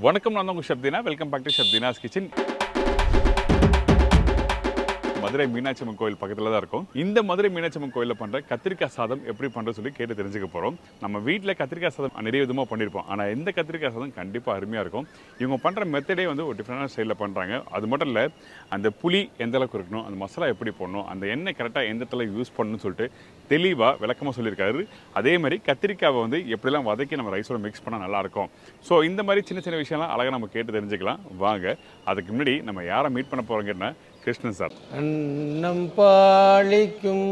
வணக்கம், நான் உங்கள் Shabdina. Welcome back to Shabdina's kitchen. Madurai Meenakshi Amman கோயில் பக்கத்தில் தான் இருக்கும். இந்த மதுரை மீனாட்சி அம்மன் கோயிலில் பண்ணுற கத்திரிக்காய் சாதம் எப்படி பண்ணுறது சொல்லி கேட்டு தெரிஞ்சுக்க போகிறோம். நம்ம வீட்டில் கத்திரிக்காய் சாதம் நிறைய விதமாக பண்ணியிருப்போம். ஆனால் இந்த கத்திரிக்காய் சாதம் கண்டிப்பாக அருமையாக இருக்கும். இவங்க பண்ணுற மெத்தடே வந்து ஒரு டிஃப்ரெண்டான ஸ்டைலில் பண்ணுறாங்க. அது மட்டும் இல்லை, அந்த புளி எந்த அளவுக்கு இருக்கணும், அந்த மசாலா எப்படி போடணும், அந்த எண்ணெய் கரெக்டாக எந்த இடத்துல யூஸ் பண்ணணும்னு சொல்லிட்டு தெளிவாக விளக்கமாக சொல்லியிருக்காரு. அதே மாதிரி கத்திரிக்காவை வந்து எப்படிலாம் வதக்கி நம்ம ரைஸோட மிக்ஸ் பண்ணால் நல்லாயிருக்கும். ஸோ இந்த மாதிரி சின்ன சின்ன விஷயம்லாம் அழகாக நம்ம கேட்டு தெரிஞ்சுக்கலாம். வாங்க, அதுக்கு முன்னாடி நம்ம யாரை மீட் பண்ண போகிறோங்கன்னா கிருஷ்ணன் சார். அன்னம் பாளிக்கும்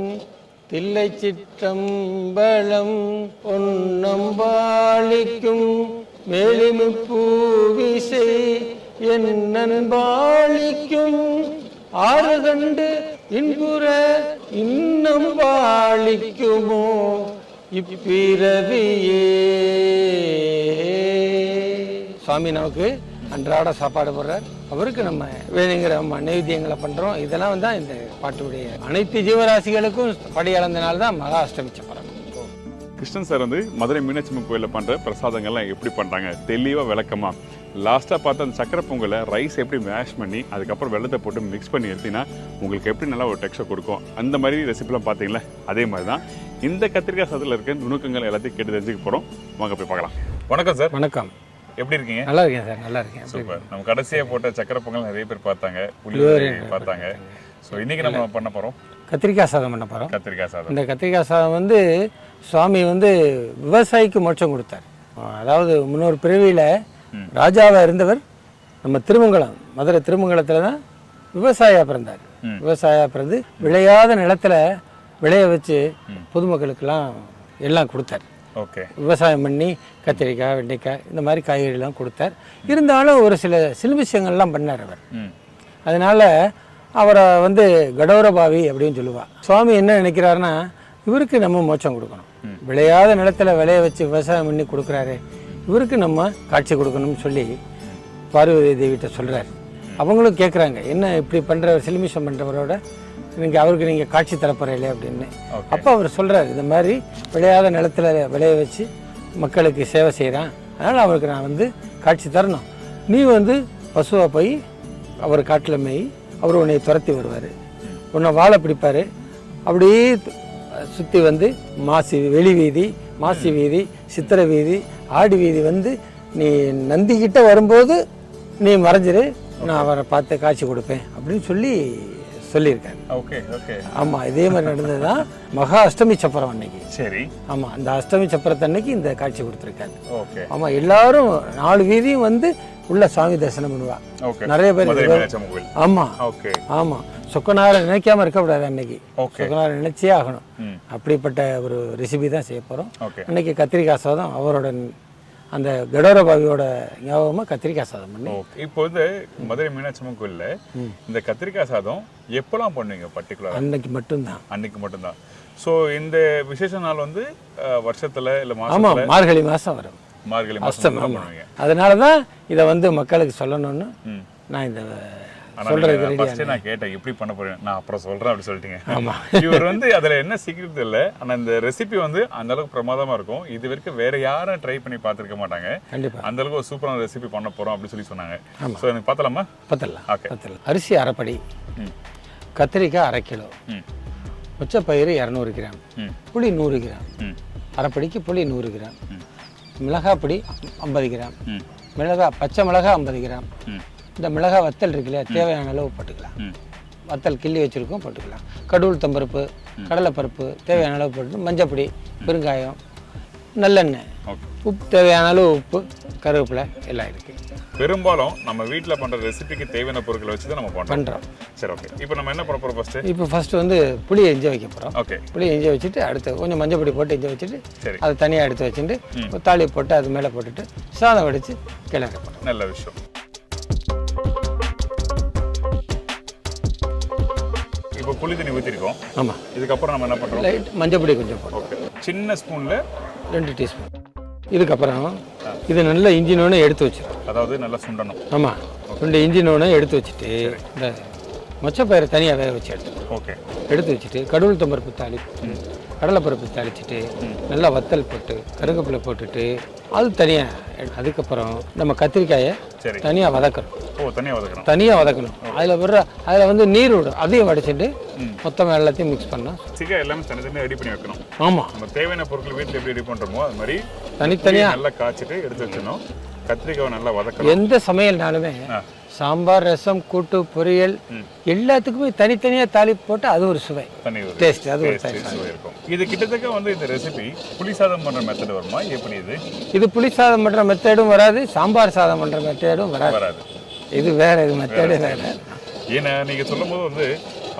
தில்லை சிற்றம்பலம் பொன்னம் பாளிக்கும் மேலிமு பூவிசை என்னன் பாளிக்கும் ஆறு கண்டு இன்புற இன்னம் பாளிக்குமோ இப்பிறவியே. சுவாமி நமக்கு அன்றாட சாப்பாடு போடுறார். அவருக்கு நம்ம வேணுங்கிற நைவேத்தியங்களை பண்ணுறோம். இதெல்லாம் தான் இந்த பாட்டுடைய அனைத்து ஜீவராசிகளுக்கும் படி அளந்தனால தான் மகா அஷ்டமி சப்பரம். கிருஷ்ணன் சார் வந்து மதுரை மீனாட்சி அம்மன் கோயிலில் பண்ணுற பிரசாதங்கள்லாம் எப்படி பண்ணுறாங்க தெளிவாக விளக்கமாக. லாஸ்ட்டாக பார்த்து அந்த சக்கரை பொங்கலை ரைஸ் எப்படி மேஷ் பண்ணி அதுக்கப்புறம் வெள்ளத்தை போட்டு மிக்ஸ் பண்ணி எடுத்தீங்கன்னா உங்களுக்கு எப்படி நல்லா ஒரு டெக்ஸ்சர் கொடுக்கும். அந்த மாதிரி ரெசிபிலாம் பார்த்தீங்களா, அதே மாதிரி தான் இந்த கத்திரிக்காய் சாதத்தில் இருக்க நுணுக்கங்கள் எல்லாத்தையும் கேட்டு தெரிஞ்சுக்க போகிறோம். வாங்க போய் பார்க்கலாம். வணக்கம் சார். வணக்கம். எப்படி இருக்கீங்க? நல்லா இருக்கேன் சார். நல்லா இருக்கேன். சூப்பர். நம்ம கடைசியாக போட்ட சக்கரை பொங்கல் நிறைய பேர் பார்த்தாங்க, புளியோதரை பார்த்தாங்க. ஸோ இன்றைக்கி நம்ம பண்ண போகிறோம் கத்திரிக்காய் சாதம் பண்ண போகிறோம். கத்திரிக்காய் சாதம். இந்த கத்திரிக்காய் சாதம் வந்து சுவாமி வந்து விவசாயிக்கு மோட்சம் கொடுத்தார். அதாவது முன்னொரு பிறவியில் ராஜாவாக இருந்தவர் நம்ம திருமங்கலம், மதுரை திருமங்கலத்தில் தான் விவசாயியாக பிறந்தார். விவசாயியாக பிறந்து விளையாத நிலத்தில் விளைய வச்சு பொதுமக்களுக்கெல்லாம் எல்லாம் கொடுத்தார். ஓகே. விவசாயம் பண்ணி கத்திரிக்காய், வெண்டைக்காய் இந்த மாதிரி காய்கறிலாம் கொடுத்தார். இருந்தாலும் ஒரு சில விஷயங்கள்லாம் பண்ணார் அவர். அதனால் அவரை வந்து கடோரபாவி அப்படின்னு சொல்லுவாள். சுவாமி என்ன நினைக்கிறாருன்னா, இவருக்கு நம்ம மோட்சம் கொடுக்கணும். விளையாத நிலத்தில் விளைய வச்சு விவசாயம் பண்ணி கொடுக்குறாரு, இவருக்கு நம்ம காட்சி கொடுக்கணும்னு சொல்லி பார்வதி தேவிகிட்ட சொல்கிறார். அவங்களும் கேட்குறாங்க, என்ன இப்படி பண்ணுற சிலுமிஷம் பண்ணுறவரோட அவருக்கு நீங்கள் காட்சி தரப்போறீங்களே அப்படின்னு. அப்போ அவர் சொல்கிறார், இந்த மாதிரி விளையாத நிலத்தில் விளைய வச்சு மக்களுக்கு சேவை செய்கிறான், அதனால் அவருக்கு நான் வந்து காட்சி தரணும். நீ வந்து பசுவாக போய் அவர் காட்டில் மேய், அவர் உன்னை துரத்தி வருவார், உன்னை வாழை பிடிப்பார். அப்படியே சுற்றி வந்து வெளி வீதி, மாசி வீதி, சித்திரை வீதி, ஆடி வீதி வந்து நீ நந்திக்கிட்ட வரும்போது நீ மறைஞ்சிரு, நான் அவரை பார்த்து காட்சி கொடுப்பேன் அப்படின்னு சொல்லியிருக்காரு. Okay okay. ஆமாம், இதே மாதிரி நடந்தது தான் மகா அஷ்டமி சப்பரம் அன்னைக்கு. சரி. ஆமாம், அந்த அஷ்டமி சப்பரத்தை அன்னைக்கு இந்த காட்சி கொடுத்துருக்காரு. ஓகே. ஆமாம், எல்லாரும் 4 வீதியும் வந்து உள்ள சாமி தரிசனம் பண்ணுவா. நிறைய பேர். ஆமாம் ஆமாம், சொக்கனாரை நினைக்காம இருக்கக்கூடாது அன்னைக்கு. சொக்கனாரை நினைச்சே ஆகணும். அப்படிப்பட்ட ஒரு ரெசிபி தான் செய்ய போகிறோம் அன்னைக்கு. கத்திரிக்காய் சாதம் அவரோட அந்த கடோரபாவியோட ஞாபகமாக கத்திரிக்காய் சாதம் பண்ணி. இப்போ வந்து மதுரை மீனாட்சி அம்மன் கோயிலில் இந்த கத்திரிக்காய் சாதம் எப்போலாம் பண்ணுவீங்க பர்டிகுலர்? அன்னைக்கு மட்டும்தான். அன்னைக்கு மட்டும்தான். ஸோ இந்த விசேஷ நாள் வந்து வருஷத்தில் இல்லை மாதம்? ஆமாம், மார்கழி மாதம் வரும். மார்கழி மாதம் பண்ணுவீங்க. அதனால தான் இதை வந்து மக்களுக்கு சொல்லணும்னு நான் இந்த சொல்றேன். நான் கேட்டேன் எப்படி பண்ண போறேன், நான் அப்புறம் சொல்றேன் அப்படி சொல்லிட்டீங்க. இவர் வந்து அதுல என்ன சீக்கிரம் இல்லை, ஆனா இந்த ரெசிபி வந்து அந்த அளவுக்கு பிரமாதமா இருக்கும். இது வரைக்கும் வேற யாரும் ட்ரை பண்ணி பார்த்துருக்க மாட்டாங்க. அந்த அளவுக்கு ஒரு சூப்பரான ரெசிபி பண்ண போறோம் அப்படின்னு சொல்லி சொன்னாங்க. ஸோ எனக்கு பார்த்தலாமா? பார்த்தலாம். அரிசி 1/2 படி, கத்திரிக்காய் 1/2 கிலோ, மொச்சப்பயிறு 200 கிராம், புளி 100 கிராம், 1/2 படிக்கு புளி 100 கிராம், மிளகாய் பொடி 50 கிராம், பச்சை மிளகாய் 50 கிராம். இந்த மிளகாய் வத்தல் இருக்கு இல்லையா, தேவையான அளவு போட்டுக்கலாம். வத்தல் கிள்ளி வச்சுருக்கோம், போட்டுக்கலாம். கடவுள் தம்பருப்பு, கடலைப்பருப்பு தேவையான அளவு போட்டு, மஞ்சப்பொடி, பெருங்காயம், நல்லெண்ணெய், உப்பு தேவையான அளவு, உப்பு, கருவேப்பிலை எல்லாம் இருக்குது. பெரும்பாலும் நம்ம வீட்டில் பண்ணுற ரெசிபிக்கு தேவையான பொருட்களை வச்சு தான் நம்ம பண்ணுறோம். சரி, ஓகே. இப்போ நம்ம என்ன பண்ண போகிறோம் ஃபஸ்ட்டு? இப்போ ஃபஸ்ட்டு வந்து புளியை எஞ்ச வைக்க போகிறோம். ஓகே. புளியை எஞ்ச வச்சுட்டு அடுத்து கொஞ்சம் மஞ்சள் பொடி போட்டு எஞ்ச வச்சுட்டு அதை தனியாக எடுத்து வச்சுட்டு தாலி போட்டு அது மேலே போட்டுட்டு சாதம் வடித்து கிளற போகிறோம். நல்ல விஷயம். இப்போ புளி தண்ணி ஊற்றிருக்கோம். ஆமாம். இதுக்கப்புறம் நம்ம என்ன பண்ணுறோம்? லைட் மஞ்சள் பொடி கொஞ்சம் போடுறோம். ஓகே. சின்ன ஸ்பூனில் 2 டீஸ்பூன். இதுக்கப்புறம் இது நல்லா இஞ்சினோன்னு எடுத்து வச்சிடும். அதாவது நல்லா சுண்டணும். ஆமாம், சுண்ட இஞ்சினோன்னு எடுத்து வச்சுட்டு இந்த மொச்சப்பயிரை தனியாக வேக வச்சு எடுத்துக்கணும். ஓகே. எடுத்து வச்சுட்டு கடவுள் பருப்பு தாளிப்பு, கடலைப்பருப்பு தாளிச்சிட்டு நல்லா வத்தல் போட்டு கருவேப்பிலை போட்டுட்டு அது தனியாக, அதுக்கப்புறம் நம்ம கத்திரிக்காயை சரி. தனியாக வதக்கணும். ஓ, தனியாக வதக்கணும். அதில் வந்து நீர் விடும், அதையும் வடிச்சிட்டு மொத்தமாக எல்லாத்தையும் மிக்ஸ் பண்ணால் சிக்கன் எல்லாமே தனித்தனியாக ரெடி பண்ணி வைக்கணும். ஆமாம், நம்ம தேவையான பொருட்கள் வீட்டில் எப்படி ரெடி பண்ணுறோமோ அது மாதிரி தனித்தனியாக நல்லா காய்ச்சிட்டு எடுத்து வச்சிடணும். கத்திரிக்காவை நல்லா வதக்கணும். எந்த சமையல்னாலுமே சாம்பார், ரசம், கூட்டு, பொரியல் எல்லாத்துக்குமே தனித்தனியாக தாளிப்பு போட்டு அது ஒரு சுவை, டேஸ்ட், அது ஒரு சுவை இருக்கும். இது கிட்டத்தட்ட வந்து இந்த ரெசிபி புளி சாதம் பண்ணுற மெத்தட் வருமா? எப்படி இது புளி சாதம் பண்ணுற மெத்தடும் வராது, சாம்பார் சாதம் பண்ணுற மெத்தடும் வராது. இது வேற, இது மெத்தடு வேற. ஏன்னா நீங்க சொல்லும் போது வந்து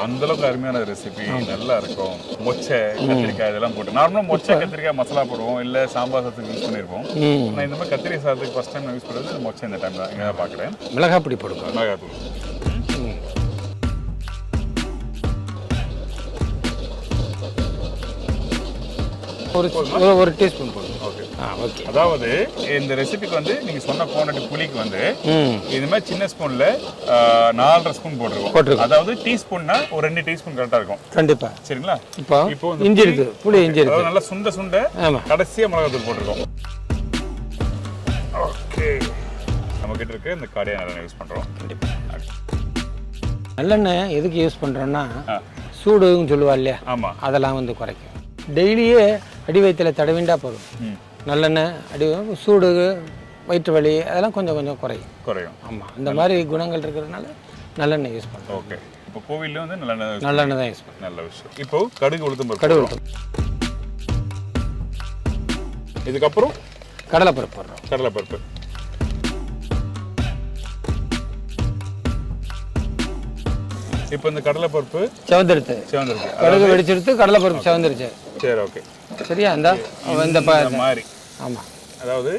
அந்த அளவுக்கு அருமையான ரெசிபி, நல்லா இருக்கும். மொச்சை கத்திரிக்காய் இதெல்லாம் போட்டு நார்மலாக மொச்சை கத்திரிக்காய் மசாலா போடுவோம், இல்லை சாம்பார் சாதத்துக்கு யூஸ் பண்ணியிருப்போம். நான் இந்த மாதிரி கத்திரிக்காய் சாதத்துக்கு ஃபர்ஸ்ட் டைம் யூஸ் பண்ணுறது மொச்சை இந்த டைம் தான் இங்கே பார்க்குறேன். மிளகாய் பொடி போடுங்க. மிளகாய் தூள் ஒரு டீஸ்பூன் போடுங்க. ஓகே. அதாவது இந்த ரெசிபிக்கு வந்து நீங்க சொன்ன குவாண்டிட்டி புளிக்கு வந்து இந்த மாதிரி சின்ன ஸ்பூன்ல 4.5 ஸ்பூன் போட்டுருக்கோம். அதாவது டீஸ்பூன்னா ஒரு 2 டீஸ்பூன் கரெக்டா இருக்கும். கண்டிப்பா. சரிங்களா? இப்போ இஞ்சி இருக்கு, புளி இஞ்சி இருக்கு. நல்லா சுண்ட சுண்ட கடைசியா மிளகாய் தூள் போட்டுருக்கோம். ஓகே. நம்ம கிட்ட இருக்க இந்த காடியா நல்லெண்ணெய் யூஸ் பண்றோம். கண்டிப்பா. நல்லெண்ணெய் எதுக்கு யூஸ் பண்றோம்னா சூடுன்னு சொல்லுவா இல்லையா, ஆமா, அதெல்லாம் வந்து குறைக்கும். டெய்லியே அடி வயிற்றுல தடவிண்டா போதும். நல்லெண்ணெய் அடி சூடு, வயிற்று வலி அதெல்லாம் கொஞ்சம் கொஞ்சம் குறையும். ஆமாம், இந்த மாதிரி குணங்கள் இருக்கிறதுனால நல்லெண்ணெய் யூஸ் பண்ணுறோம். ஓகே. இப்போ கோவிலில் வந்து நல்லெண்ணெய் தான் யூஸ் பண்ணுறோம். நல்ல விஷயம். இப்போ கடுகு உளுத்தம் இதுக்கப்புறம் கடலைப்பருப்பு போடுறோம். கடலைப்பருப்பு இப்போ இந்த கடலைப்பருப்பு செவந்திருக்கு. கடுகு வெடிச்செடுத்து கடலைப்பருப்பு செவந்திருச்சு. சரி, ஓகே. சரியா? இந்த மாதிரி. ஆமாம், அதாவது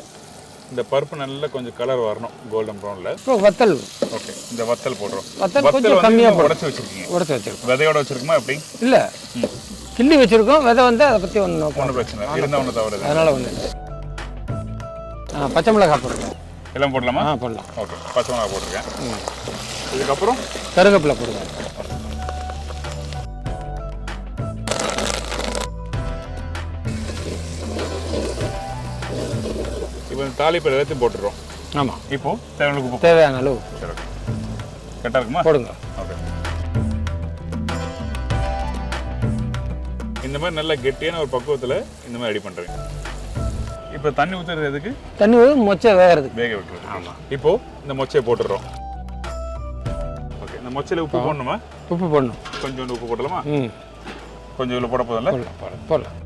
இந்த பருப்பு நல்லா கொஞ்சம் கலர் வரணும், கோல்டன் ப்ரௌனில். இப்போ வத்தல். ஓகே. இந்த வத்தல் போடுறோம். வத்தல் கொஞ்சம் கம்மியாக உடச்சி வச்சிருக்கீங்க? உடச்சி வச்சிருக்கோம். விதையோட வச்சிருக்குமா எப்படி? இல்லை, கிள்ளி வச்சிருக்கோம். விதை வந்து அதை பற்றி ஒன்றும் பிரச்சனை இருந்தால் ஒன்று தவறு, அதனால ஒன்று. பச்சை மிளகாய் போடுறோம். எல்லாம் போடலாமா? போடலாம். ஓகே. பச்சை மிளகாய் போட்டிருக்கேன். இதுக்கப்புறம் கருவேப்பிலை போடுங்க. இப்போ தாளிப்பு எல்லாத்தையும் போட்டுடுறோம். ஆமாம். இப்போ தேவையான அளவு. சரி, ஓகே. கரெக்டாக இருக்குமா? போடுங்க. ஓகே. இந்த மாதிரி நல்ல கெட்டியான ஒரு பக்குவத்தில் இந்த மாதிரி ரெடி பண்ணுறீங்க. இப்போ தண்ணி ஊற்றுறது எதுக்கு? தண்ணி மொச்சை வேக விட்டுறது. ஆமாம். இப்போ இந்த மொச்சையை போட்டுடுறோம். ஓகே. இந்த மொச்சையில் உப்பு போடணுமா? உப்பு போடணும். கொஞ்சோண்டு உப்பு போடலாமா? கொஞ்சம் இதில் போட போதில்ல? போடலாம்.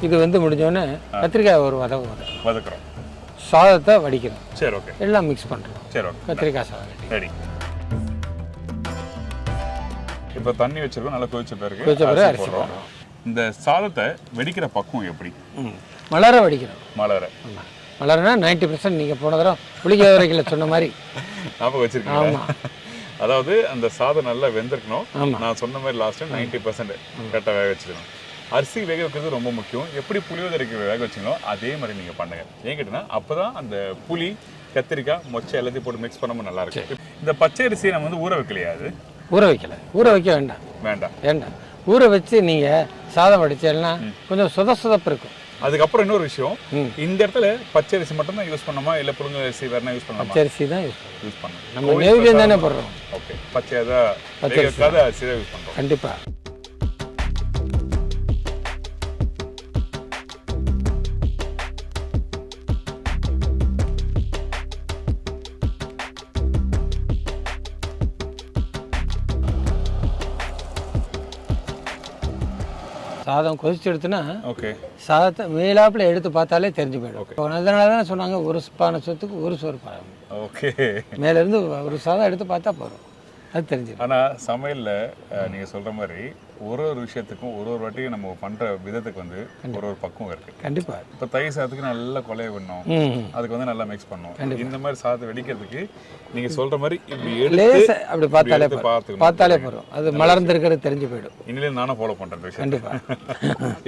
இது வந்து முடிஞ்சோடனே கத்திரிக்காய் ஒரு வதக்குறோம். சாதத்தை வடிக்கிறோம். சரி, ஓகே. எல்லாம் மிக்ஸ் பண்ணுறோம். சரி, ஓகே. கத்திரிக்காய் சாதம் ரெடி. இப்போ தண்ணி வச்சிருக்கோம், நல்லா கொதிச்ச பிறகு அரிசி போடுறோம். இந்த சாதத்தை வெடிக்கிற பக்குவம் எப்படி? மலர வடிக்கிறோம். மலரனா 90% நீங்கள் போன தடவை புளிக்க வரைக்கும் சொன்ன மாதிரி ஞாபகம் வச்சிருக்கீங்க. ஆமாம். அதாவது அந்த சாதம் நல்லா வெந்திருக்கணும். நான் சொன்ன மாதிரி லாஸ்ட் டைம் 90% கரெக்டாக வேக வச்சுக்கணும். அரிசி வேக வைக்கிறது ரொம்ப முக்கியம். எப்படி புளியோதரைக்கு வேக வச்சிங்களோ அதே மாதிரி நீங்கள் பண்ணுங்க. ஏன் கேட்டீங்கன்னா அப்போ தான் அந்த புளி, கத்திரிக்காய், மொச்சை எல்லாத்தையும் போட்டு மிக்ஸ் பண்ணாமல் நல்லா இருக்கு. இந்த பச்சை அரிசியை நம்ம வந்து ஊற வைக்கலையா? அது ஊற வைக்க வேண்டாம். ஊற வச்சு நீங்கள் சாதம் வடிச்சேன்னா கொஞ்சம் சொதப்பு இருக்கும். அதுக்கப்புறம் இன்னொரு விஷயம், இந்த இடத்துல பச்சை அரிசி மட்டும் தான் யூஸ் பண்ணணுமா, இல்லை புழுங்கல் அரிசி வேற யூஸ் பண்ணணுமா? பச்சை அரிசி தான் யூஸ் பண்ணணும். நம்ம நெய்வேத்தியம் தானே போடுறோம். ஓகே. பச்சை தான் அரிசி தான் யூஸ் பண்ணுறோம். கண்டிப்பாக. சாதம் கொதிச்சு எடுத்துனா ஓகே, சாதத்தை மேலாப்புல எடுத்து பார்த்தாலே தெரிஞ்சு போயிடும். அதனால தான் சொன்னாங்க ஒரு பானை சொத்துக்கு ஒரு சோறு பானை. ஓகே. மேலேருந்து ஒரு சாதம் எடுத்து பார்த்தா போதும், அது தெரிஞ்சிடும். ஆனால் சமையலில் நீங்கள் சொல்கிற மாதிரி ஒரு விஷயத்துக்கும் ஒரு வாட்டியும் நம்ம பண்ணுற விதத்துக்கு வந்து ஒரு பக்குவம் இருக்குது. கண்டிப்பாக. இப்போ தயிர் சாதத்துக்கு நல்லா கொலைய பண்ணணும், அதுக்கு வந்து நல்லா மிக்ஸ் பண்ணணும். இந்த மாதிரி சாதத்தை வெடிக்கிறதுக்கு நீங்கள் சொல்கிற மாதிரி இப்படி எடுத்து அப்படி பார்த்தாலே போதும், அது மலர்ந்துருக்கிறது தெரிஞ்சு போயிடும். இனிலே நானும் ஃபாலோ பண்ணுறேன். கண்டிப்பாக.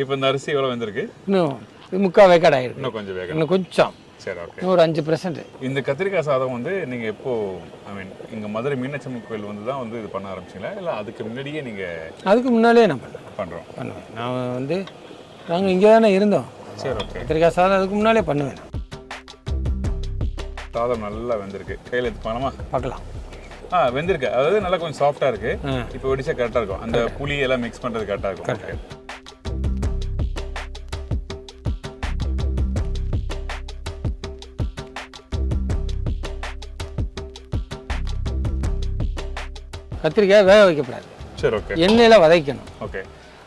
இப்போ இந்த அரிசி எவ்வளோ வந்திருக்கு? இன்னும் 3/4 வேக்காடு ஆயிருக்கு. இன்னும் கொஞ்சம் வேகம். இன்னும் கொஞ்சம் சரி ஓகே. இன்னும் ஒரு 5%. இந்த கத்திரிக்காய் சாதம் வந்து நீங்கள் எப்போ ஐ மீன் இங்கே மதுரை மீனாட்சி அம்மன் கோயில் வந்து தான் வந்து இது பண்ண ஆரம்பிச்சிங்களா இல்லை அதுக்கு முன்னாடியே நீங்கள்? அதுக்கு முன்னாலே நான் பண்ணுவேன். நான் வந்து நாங்கள் இங்கே தானே இருந்தோம். சரி ஓகே. கத்திரிக்காய் சாதம் அதுக்கு முன்னாலே பண்ணுவேன். சாதம் நல்லா வெந்திருக்கு. கையில் எடுத்து பண்ணலாமா? பார்க்கலாம். வெந்திருக்கு. அதாவது நல்லா கொஞ்சம் சாஃப்டாக இருக்குது. இப்போ வெடிச்சா கரெக்டாக இருக்கும். அந்த புளி எல்லாம் மிக்ஸ் பண்ணுறது கரெக்டாக இருக்கும். ஓகே. கத்திரிக்காய் வேக வைக்கப்படாது. சரி ஓகே. எண்ணெயில் வதக்கணும். ஓகே.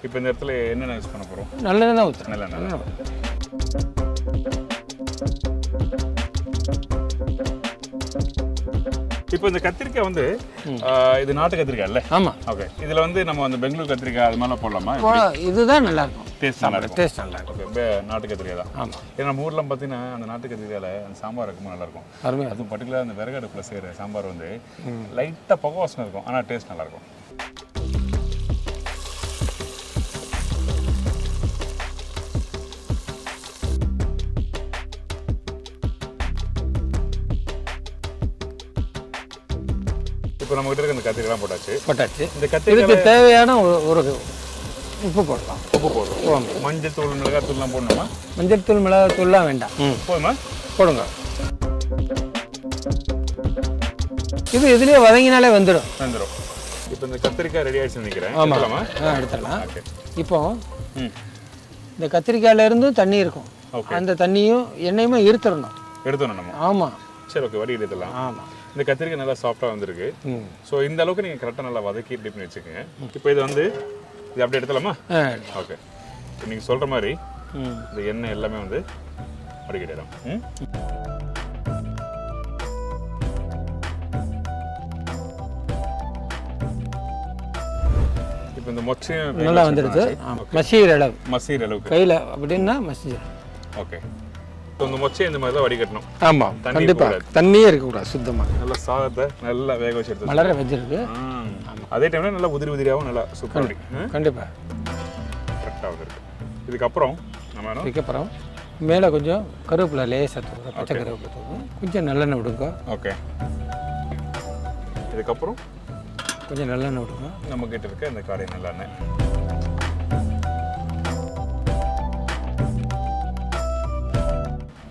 இப்போ இந்த இடத்துல என்னென்ன யூஸ் பண்ண போகிறோம்? நல்லெண்ணெய் தான் ஊற்றணும். நல்லெண்ணெய். இப்போ இந்த கத்திரிக்காய் வந்து இது நாட்டு கத்திரிக்காய் இல்லை? ஆமாம். ஓகே. இதில் வந்து நம்ம அந்த பெங்களூர் கத்திரிக்காய் அது மாதிரிலாம் போடலாமா? இதுதான் நல்லா இருக்கும். டேஸ்ட் நல்லா இருக்கும். டேஸ்ட் நல்லா இருக்கும். ஓகே. நாட்டு கத்திரிக்காய் தான். ஆமாம். ஏன்னா நம்ம ஊரில் பார்த்தீங்கன்னா அந்த நாட்டு கத்திரிக்காயில் அந்த சாம்பார் ரொம்ப நல்லாயிருக்கும். அருமையாக. அதுவும் பர்டிகுலராக அந்த விறகு அடுப்பில் செய்கிற சாம்பார் வந்து லைட்டாக புகை வாசனை இருக்கும், ஆனால் டேஸ்ட் நல்லாயிருக்கும். இப்போ நம்ம கிட்ட இருக்க இந்த கத்திரிக்காய் போட்டாச்சு. இந்த கத்திரிக்காய் தேவையான ஒரு உப்பு போடலாம். உப்பு போடுறோம். மஞ்சள் தூள், மிளகாய் தூள்லாம் போடணுமா? மஞ்சள் தூள், மிளகாய் தூள்லாம் வேண்டாம். போதுமா? போடுங்க. இது இதுலேயே வதங்கினாலே வந்துடும். இப்போ இந்த கத்திரிக்காய் ரெடி ஆகிடுச்சு நினைக்கிறேன். ஆமாம். எடுத்துடலாம். இப்போ இந்த கத்திரிக்காயில இருந்தும் தண்ணி இருக்கும். அந்த தண்ணியும் எண்ணெயுமே எடுத்துடணும் நம்ம. ஆமாம். சரி ஓகே. வடி எடுத்துடலாம். ஆமாம். இந்த கத்திரிக்காய் நல்லா சாஃப்டாக வந்திருக்கு. ஸோ இந்த அளவுக்கு நீங்கள் கரெக்டாக நல்லா வதக்கி ரெடி பண்ணி வச்சுக்கோங்க. இப்போ இது வந்து இது அப்படியே எடுத்துலாமா? ஓகே. இப்போ நீங்கள் சொல்கிற மாதிரி இந்த எண்ணெய் எல்லாமே வந்து வடிகட்டிடும். இப்போ இந்த மொச்சையும் நல்லா வந்துடுது. மசிகிற அளவுக்கு கையில் அப்படின்னா மசிஞ்சிடும். ஓகே. இப்போ இந்த மொச்சை இந்த மாதிரி தான் வடிகட்டணும். ஆமாம். கண்டிப்பாக தண்ணியே இருக்கக்கூடாது. சுத்தமாக நல்லா சாதத்தை நல்லா வேக வச்சு எடுத்து மலர வச்சிருக்கு. அதே டைமில் நல்லா உதிரியாகவும் நல்லா சூப்பராக கண்டிப்பாக கரெக்டாக வந்துருக்கு. இதுக்கப்புறம் மேலே கொஞ்சம் கருவேப்பிலை லேசாக தூக்கும். பச்சை கருவேப்பிலை தூக்கும். கொஞ்சம் நல்லெண்ணெய் விடுங்க. ஓகே. இதுக்கப்புறம் கொஞ்சம் நல்லெண்ணெய் விடுங்க. நம்ம கிட்ட இருக்க இந்த காடை நல்லெண்ணெய்.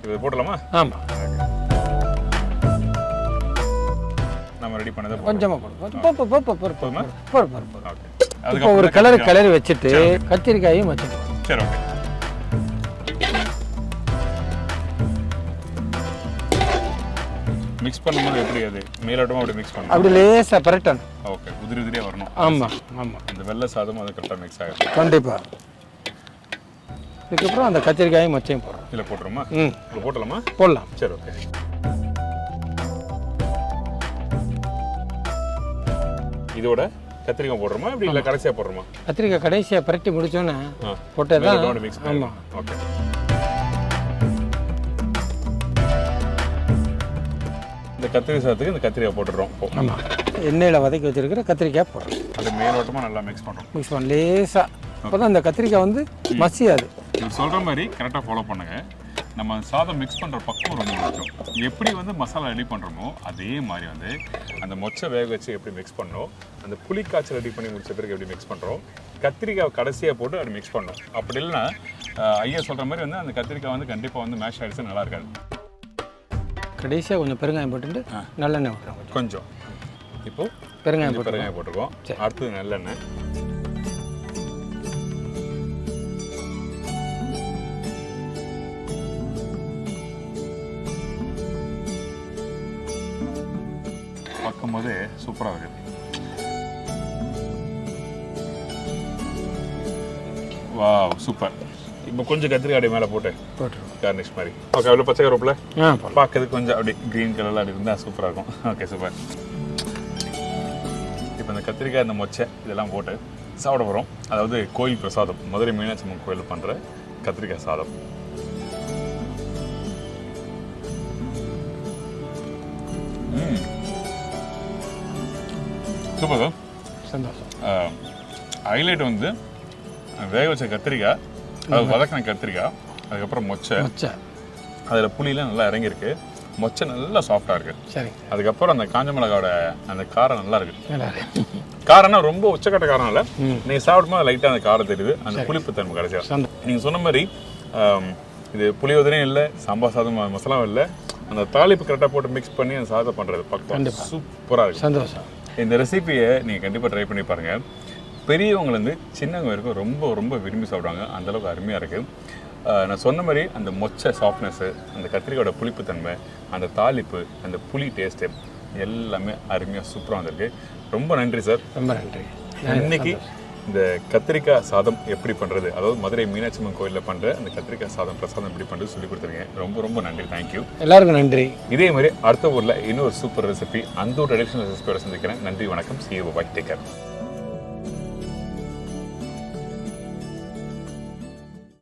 இது போடலாமா? ஆமாம். நம்ம ரெடி பண்ணதை கொஞ்சமாக போடுவோம். இப்போ ஒரு கிளறி வச்சுட்டு கத்திரிக்காயும் வச்சுருவோம். சரி ஓகே. மிக்ஸ் பண்ணும்போது எப்படி அது மேலோட்டமாக அப்படி மிக்ஸ் பண்ணணும்? அப்படி லேசாக பரட்டணும். ஓகே. உதிரியாக வரணும். ஆமாம். இந்த வெள்ளை சாதம் அது கரெக்டாக மிக்ஸ் ஆகும். கண்டிப்பாக. இதுக்கப்புறம் அந்த கத்திரிக்காயும் மொச்சையும் போடுறோம். இதில் போட்டுருமா? இதில் போட்டலாமா? போடலாம். சரி ஓகே. இதோட கத்திரிக்காய் போடுறோமா இப்படி இல்லை கடைசியாக போடுறோமா? கத்திரிக்காய் கடைசியாக பரட்டி முடிச்சோன்னே போட்டது தான். ஆமாம். ஓகே. இந்த கத்திரிக்காய் சாதத்துக்கு இந்த கத்திரிக்காய் போட்டுடுறோம். ஆமாம். எண்ணெயில் வதக்கி வச்சிருக்கிற கத்திரிக்காய் போடுறோம். அது மேலோட்டமாக நல்லா மிக்ஸ் பண்ணுறோம். மிக்ஸ் பண்ண லேசாக. அப்போ தான் இந்த கத்திரிக்காய் வந்து மசியாது. நீங்கள் சொல்கிற மாதிரி கரெக்டாக ஃபாலோ பண்ணுங்கள். நம்ம சாதம் மிக்ஸ் பண்ணுற பக்கம் ரொம்ப முக்கியம். எப்படி வந்து மசாலா ரெடி பண்ணுறோமோ அதே மாதிரி வந்து அந்த மொச்சை வேக வச்சு எப்படி மிக்ஸ் பண்ணோம், அந்த புளி காய்ச்சல் ரெடி பண்ணி முடிச்ச பிறகு எப்படி மிக்ஸ் பண்ணுறோம், கத்திரிக்காய் கடைசியாக போட்டு அப்படி மிக்ஸ் பண்ணோம். அப்படி இல்லைன்னா ஐயா சொல்கிற மாதிரி வந்து அந்த கத்திரிக்காய் வந்து கண்டிப்பாக வந்து மேஷ் ஆகிடுச்சு நல்லா இருக்காது. கடைசியாக கொஞ்சம் பெருங்காயம் போட்டுட்டு நல்லெண்ணெய் விட்டுறோம். கொஞ்சம் இப்போது பெருங்காயம் போட்டிருக்கோம். அடுத்தது நல்லெண்ணெய். பார்க்கும்போது சூப்பராக இருக்குது. Wow super. இப்போ கொஞ்சம் கத்திரிக்காய் மேலே போட்டு கார்னிஷ் மாதிரி. ஓகே. அவ்வளோ பச்சை கருவேப்பிலை பார்க்கறதுக்கு கொஞ்சம் அப்படி க்ரீன் கலரில் அப்படி இருந்தால் சூப்பராக இருக்கும். Okay super. இப்போ இந்த கத்திரிக்காய் இந்த மொச்சை இதெல்லாம் போட்டு சாப்பிட போகிறோம். அதாவது கோயில் பிரசாதம், மதுரை மீனாட்சி அம்மன் கோயில் பண்ணுற கத்திரிக்காய் சாதம். சூப்பர். சந்தோஷம். ஹைலைட் வந்து வேக வச்ச கத்திரிக்காய், அது வதக்கின கத்திரிக்காய், அதுக்கப்புறம் மொச்சை, அதில் புளியெலாம் நல்லா இறங்கியிருக்கு, மொச்சை நல்லா சாஃப்டாக இருக்குது. சரி, அதுக்கப்புறம் அந்த காஞ்ச மிளகாவோட அந்த காரம் நல்லா இருக்குது. நல்லா இருக்கு. காரம்னா ரொம்ப உச்சக்கட்ட காரம் இல்லை, நீங்கள் சாப்பிடும்போது லைட்டாக அந்த காரம் தெரியுது, அந்த புளிப்பு தன்மை கடைசியாக. நீங்கள் சொன்ன மாதிரி இது புளியோதனையும் இல்லை, சாம்பார் சாதம் மசாலாவும் இல்லை, அந்த தாளிப்பு கரெக்டாக போட்டு மிக்ஸ் பண்ணி அந்த சாதம் பண்ணுறது பக்கம் சூப்பராக இருக்குது. சந்தோஷம். இந்த ரெசிபியை நீங்கள் கண்டிப்பாக ட்ரை பண்ணி பாருங்கள். பெரியவங்கலேருந்து சின்னவங்க வரைக்கும் ரொம்ப ரொம்ப விரும்பி சாப்பிடுவாங்க, அந்தளவுக்கு அருமையாக இருக்குது. நான் சொன்ன மாதிரி அந்த மொச்சை சாஃப்ட்னஸ்ஸு, அந்த கத்திரிக்காயோட புளிப்புத்தன்மை, அந்த தாளிப்பு, அந்த புளி டேஸ்ட்டு எல்லாமே அருமையாக சூப்பராக வந்திருக்கு. ரொம்ப நன்றி சார். ரொம்ப நன்றி. இன்னைக்கு இந்த கத்திரிக்காய் சாதம் எப்படி பண்ணுறது, அதாவது மதுரை மீனாட்சி அம்மன் கோயிலில் பண்ணுற அந்த கத்திரிக்காய் சாதம் பிரசாதம் எப்படி பண்ணுறது சொல்லி கொடுத்துருங்க. ரொம்ப ரொம்ப நன்றி. தேங்க்யூ. எல்லாருக்கும் நன்றி. இதே மாதிரி அடுத்த ஊரில் இன்னொரு சூப்பர் ரெசிபி, அந்த ஒரு ட்ரெடிஷ்னல் ரெசிபியோட சந்திக்கிறேன். நன்றி, வணக்கம். See you. Bye. Take care.